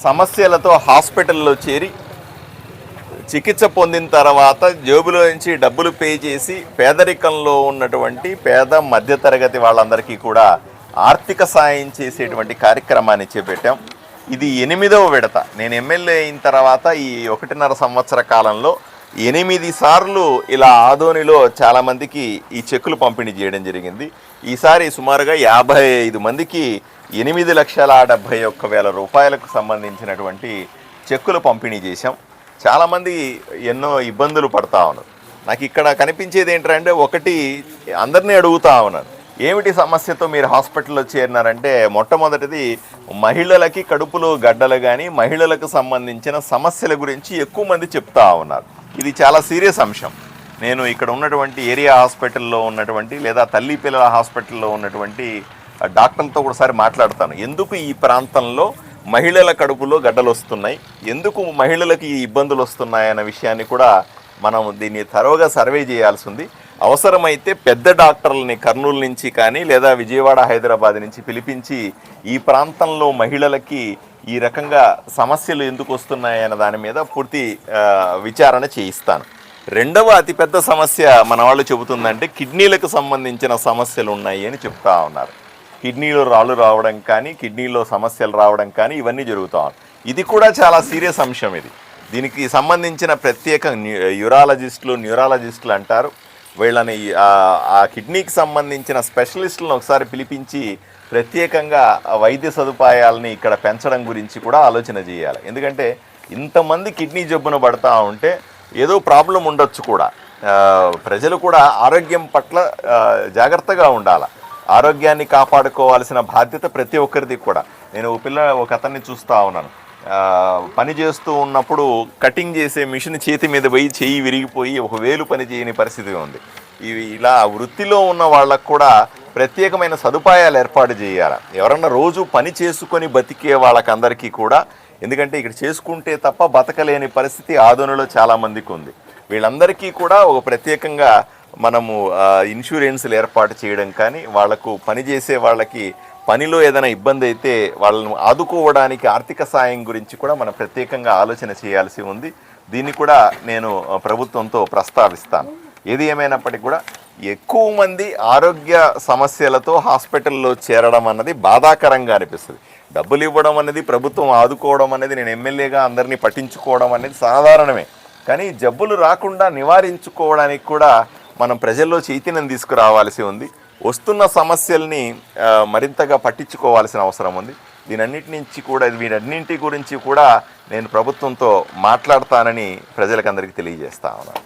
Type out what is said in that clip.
సమస్యలతో హాస్పిటల్లో చేరి చికిత్స పొందిన తర్వాత జేబులో నుంచి డబ్బులు పే చేసి పేదరికంలో ఉన్నటువంటి పేద మధ్యతరగతి వాళ్ళందరికీ కూడా ఆర్థిక సాయం చేసేటువంటి కార్యక్రమాన్ని చేపట్టాం. ఇది 8వ విడత. నేను ఎమ్మెల్యే అయిన తర్వాత ఈ 1.5 సంవత్సర కాలంలో 8 సార్లు ఇలా ఆదోనిలో చాలామందికి ఈ చెక్కులు పంపిణీ చేయడం జరిగింది. ఈసారి సుమారుగా 55 మందికి 8,71,000 రూపాయలకు సంబంధించినటువంటి చెక్కులు పంపిణీ చేశాం. చాలామంది ఎన్నో ఇబ్బందులు పడతా ఉన్నారు. నాకు ఇక్కడ కనిపించేది ఏంటంటే, ఒకటి అందరినీ అడుగుతా ఉన్నాను, ఏమిటి సమస్యతో మీరు హాస్పిటల్లో చేరినారంటే, మొట్టమొదటిది మహిళలకి కడుపులో గడ్డలు కానీ మహిళలకు సంబంధించిన సమస్యల గురించి ఎక్కువ మంది చెప్తా ఉన్నారు. ఇది చాలా సీరియస్ అంశం. నేను ఇక్కడ ఉన్నటువంటి ఏరియా హాస్పిటల్లో ఉన్నటువంటి లేదా తల్లి పిల్లల హాస్పిటల్లో ఉన్నటువంటి డాక్టర్లతో ఒకసారి మాట్లాడతాను. ఎందుకు ఈ ప్రాంతంలో మహిళల కడుపులో గడ్డలు వస్తున్నాయి, ఎందుకు మహిళలకు ఈ ఇబ్బందులు వస్తున్నాయి అన్న విషయాన్ని కూడా మనం దీన్ని తరోగా సర్వే చేయాల్సి ఉంది. అవసరమైతే పెద్ద డాక్టర్లని కర్నూలు నుంచి కానీ లేదా విజయవాడ హైదరాబాద్ నుంచి పిలిపించి ఈ ప్రాంతంలో మహిళలకి ఈ రకంగా సమస్యలు ఎందుకు వస్తున్నాయి అన్న దాని మీద పూర్తి విచారణ చేయిస్తాను. రెండవ అతిపెద్ద సమస్య మన వాళ్ళు చెబుతుందంటే, కిడ్నీలకు సంబంధించిన సమస్యలు ఉన్నాయి అని చెప్తా ఉన్నారు. కిడ్నీలో రాళ్ళు రావడం కానీ కిడ్నీలో సమస్యలు రావడం కానీ ఇవన్నీ జరుగుతూ ఉన్నాయి. ఇది కూడా చాలా సీరియస్ అంశం. దీనికి సంబంధించిన ప్రత్యేక న్యూరాలజిస్టులు అంటారు. వీళ్ళని ఆ కిడ్నీకి సంబంధించిన స్పెషలిస్టులను ఒకసారి పిలిపించి ప్రత్యేకంగా వైద్య సదుపాయాలని ఇక్కడ పెంచడం గురించి కూడా ఆలోచన చేయాలి. ఎందుకంటే ఇంతమంది కిడ్నీ జబ్బున పడతా ఉంటే ఏదో ప్రాబ్లం ఉండొచ్చు కూడా. ప్రజలు కూడా ఆరోగ్యం పట్ల జాగ్రత్తగా ఉండాలి. ఆరోగ్యాన్ని కాపాడుకోవాల్సిన బాధ్యత ప్రతి ఒక్కరిది కూడా. నేను ఒక అతన్ని చూస్తూ ఉన్నాను. పని చేస్తూ ఉన్నప్పుడు కటింగ్ చేసే మిషన్ చేతి మీద పోయి చెయ్యి విరిగిపోయి ఒక వేలు పని చేయని పరిస్థితి ఉంది. ఇలా వృత్తిలో ఉన్న వాళ్ళకు కూడా ప్రత్యేకమైన సదుపాయాలు ఏర్పాటు చేయాలి. ఎవరన్నా రోజు పని చేసుకొని బతికే వాళ్ళకందరికీ కూడా, ఎందుకంటే ఇక్కడ చేసుకుంటే తప్ప బతకలేని పరిస్థితి ఆదోనిలో చాలామందికి ఉంది. వీళ్ళందరికీ కూడా ఒక ప్రత్యేకంగా మనము ఇన్సూరెన్స్లు ఏర్పాటు చేయడం కానీ, వాళ్లకు పనిచేసే వాళ్ళకి పనిలో ఏదైనా ఇబ్బంది అయితే వాళ్ళను ఆదుకోవడానికి ఆర్థిక సాయం గురించి కూడా మనం ప్రత్యేకంగా ఆలోచన చేయాల్సి ఉంది. దీన్ని కూడా నేను ప్రభుత్వంతో ప్రస్తావిస్తాను. ఏది ఏమైనప్పటికీ కూడా ఎక్కువ మంది ఆరోగ్య సమస్యలతో హాస్పిటల్లో చేరడం అన్నది బాధాకరంగా అనిపిస్తుంది. డబ్బులు ఇవ్వడం అనేది, ప్రభుత్వం ఆదుకోవడం అనేది, నేను ఎమ్మెల్యేగా అందరినీ పట్టించుకోవడం అనేది సాధారణమే. కానీ జబ్బులు రాకుండా నివారించుకోవడానికి కూడా మనం ప్రజల్లో చైతన్యం తీసుకురావాల్సి ఉంది. వస్తున్న సమస్యల్ని మరింతగా పట్టించుకోవాల్సిన అవసరం ఉంది. వీటన్నింటి గురించి కూడా నేను ప్రభుత్వంతో మాట్లాడతానని ప్రజలకందరికీ తెలియజేస్తా ఉన్నాను.